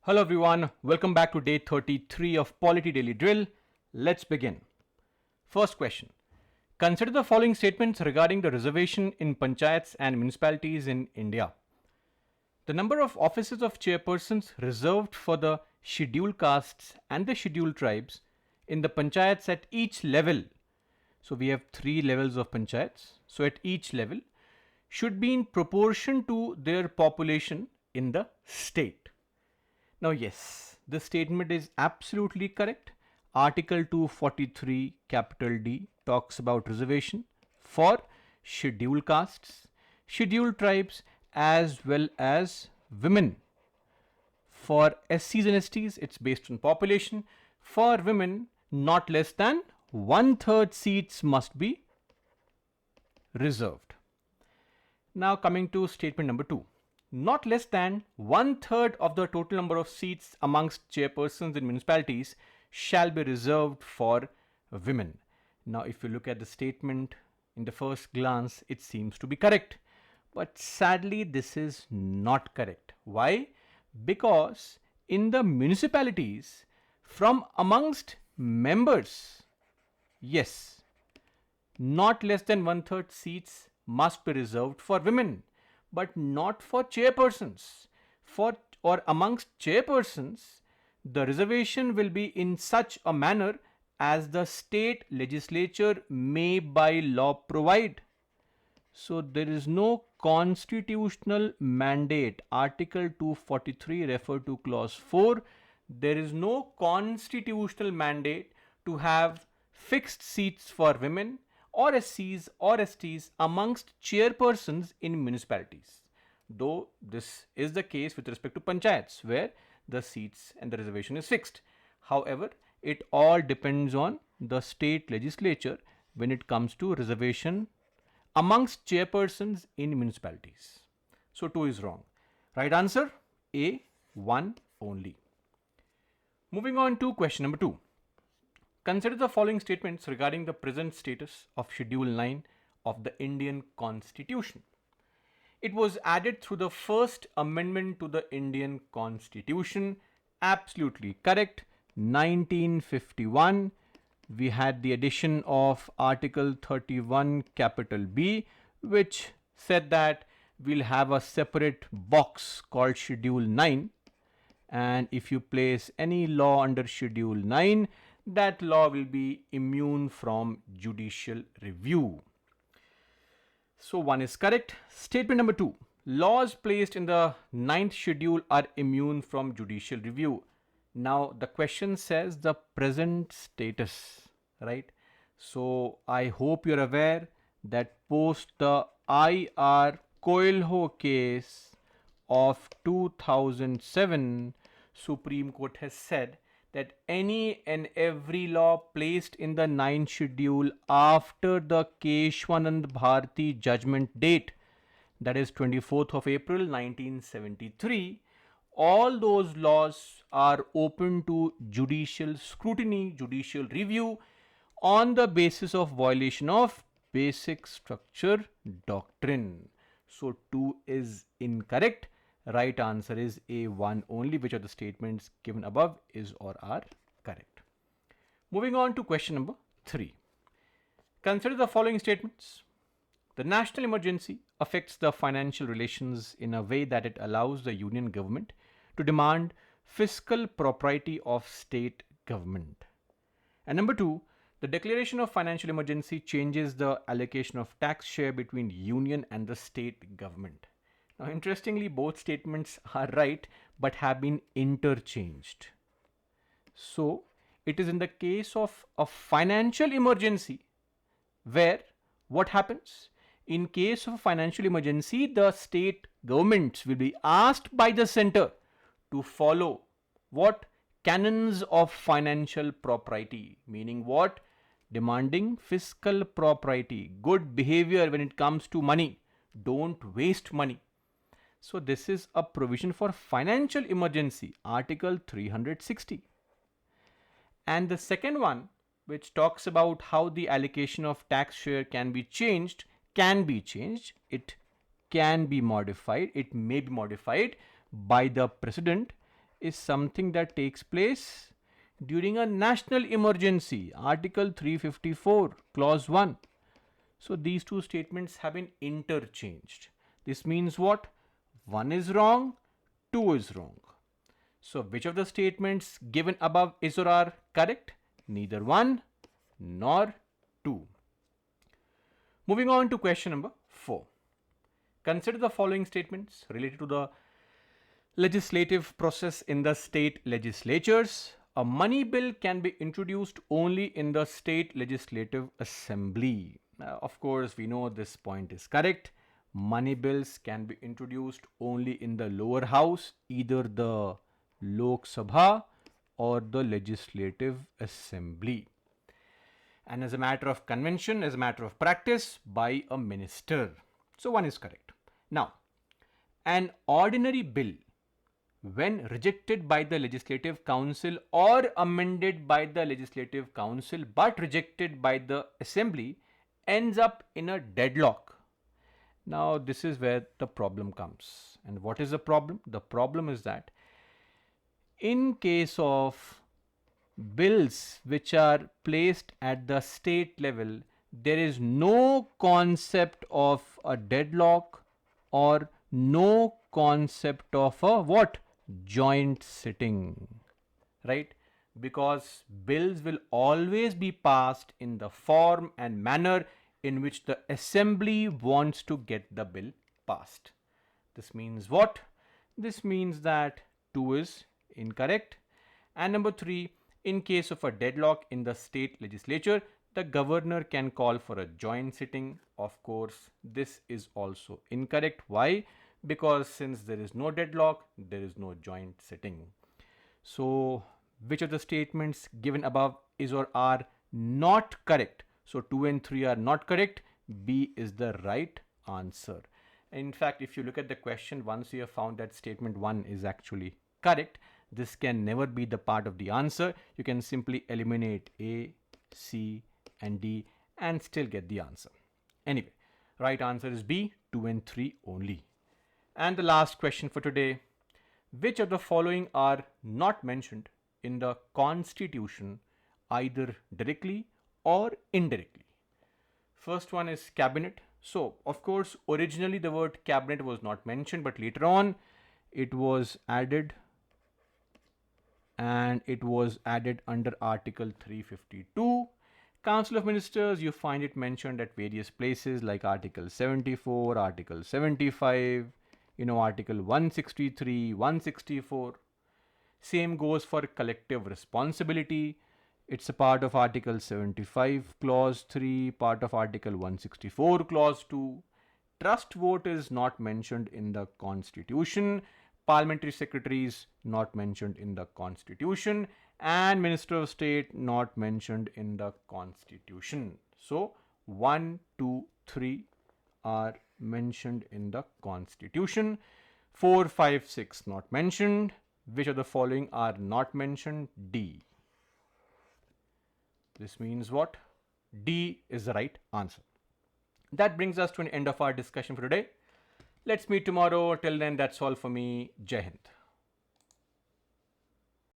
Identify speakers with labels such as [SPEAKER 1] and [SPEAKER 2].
[SPEAKER 1] Hello everyone, welcome back to day 33 of Polity Daily Drill. Let's begin. First question. Consider the following statements regarding the reservation in panchayats and municipalities in India. The number of offices of chairpersons reserved for the scheduled castes and the scheduled tribes in the panchayats at each level. So we have 3 levels of panchayats. So at each level should be in proportion to their population in the state. Now, yes, this statement is absolutely correct. Article 243 capital D talks about reservation for scheduled castes, scheduled tribes, as well as women. For SCs and STs, it's based on population. For women, not less than 1/3 seats must be reserved. Now, coming to statement number 2. Not less than 1/3 of the total number of seats amongst chairpersons in municipalities shall be reserved for women. Now, if you look at the statement in the first glance, it seems to be correct. But sadly, this is not correct. Why? Because in the municipalities, from amongst members, yes, not less than 1/3 seats must be reserved for women, but not for chairpersons. For or amongst chairpersons, the reservation will be in such a manner as the state legislature may by law provide. So there is no constitutional mandate. Article 243 refer to clause 4. There is no constitutional mandate to have fixed seats for women or SCs or STs amongst chairpersons in municipalities. Though this is the case with respect to panchayats where the seats and the reservation is fixed. However, it all depends on the state legislature when it comes to reservation amongst chairpersons in municipalities. So 2 is wrong. Right answer A, 1 only. Moving on to question number 2. Consider the following statements regarding the present status of Schedule 9 of the Indian Constitution. It was added through the first amendment to the Indian Constitution. Absolutely correct. 1951. We had the addition of Article 31 capital B, which said that we'll have a separate box called Schedule 9. And if you place any law under Schedule 9, that law will be immune from judicial review. So 1 is correct. Statement number 2. Laws placed in the 9th schedule are immune from judicial review. Now the question says the present status, right? So I hope you're aware that post the I.R. Coelho case of 2007, Supreme Court has said that any and every law placed in the 9th schedule after the Keshwanand Bharati judgment date, that is 24th of April 1973, all those laws are open to judicial scrutiny, judicial review on the basis of violation of basic structure doctrine. So 2 is incorrect. Right answer is A1 only. Which of the statements given above is or are correct. Moving on to question number 3. Consider the following statements. The national emergency affects the financial relations in a way that it allows the union government to demand fiscal propriety of state government. And number 2, the declaration of financial emergency changes the allocation of tax share between union and the state government. Now, interestingly, both statements are right but have been interchanged. So, it is in the case of a financial emergency where what happens? In case of a financial emergency, the state governments will be asked by the center to follow what? Canons of financial propriety, meaning what? Demanding fiscal propriety, good behavior when it comes to money. Don't waste money. So this is a provision for financial emergency, Article 360. And the second one, which talks about how the allocation of tax share can be changed, it can be modified, it may be modified by the president is something that takes place during a national emergency, Article 354, Clause 1. So these two statements have been interchanged. This means what? One is wrong, two is wrong. So which of the statements given above is or are correct? Neither one nor two. Moving on to question number 4. Consider the following statements related to the legislative process in the state legislatures. A money bill can be introduced only in the state legislative assembly. Now, of course, we know this point is correct. Money bills can be introduced only in the lower house, either the Lok Sabha or the legislative assembly. And as a matter of convention, as a matter of practice, by a minister. So one is correct. Now, an ordinary bill, when rejected by the Legislative Council or amended by the Legislative Council but rejected by the Assembly, ends up in a deadlock. Now, this is where the problem comes. And what is the problem? The problem is that in case of bills which are placed at the state level, there is no concept of a deadlock or no concept of a what? Joint sitting, right? Because bills will always be passed in the form and manner in which the assembly wants to get the bill passed. This means what? This means that 2 is incorrect. And number 3, in case of a deadlock in the state legislature, the governor can call for a joint sitting. Of course, this is also incorrect. Why? Because since there is no deadlock, there is no joint sitting. So, which of the statements given above is or are not correct? So, 2 and 3 are not correct. B is the right answer. In fact, if you look at the question, once you have found that statement 1 is actually correct, this can never be the part of the answer. You can simply eliminate A, C, and D and still get the answer. Anyway, right answer is B, 2 and 3 only. And the last question for today, which of the following are not mentioned in the Constitution either directly or indirectly? First one is cabinet. So, of course, originally the word cabinet was not mentioned, but later on it was added, and it was added under Article 352. Council of Ministers, you find it mentioned at various places like Article 74, Article 75, Article 163, 164. Same goes for collective responsibility. It's a part of Article 75, Clause 3, part of Article 164, Clause 2. Trust vote is not mentioned in the Constitution. Parliamentary secretaries not mentioned in the Constitution. And Minister of State not mentioned in the Constitution. So 1, 2, 3 are mentioned in the Constitution. 4, 5, 6 not mentioned. Which of the following are not mentioned? D. This means what? D is the right answer. That brings us to an end of our discussion for today. Let's meet tomorrow. Till then, that's all for me. Jai Hind.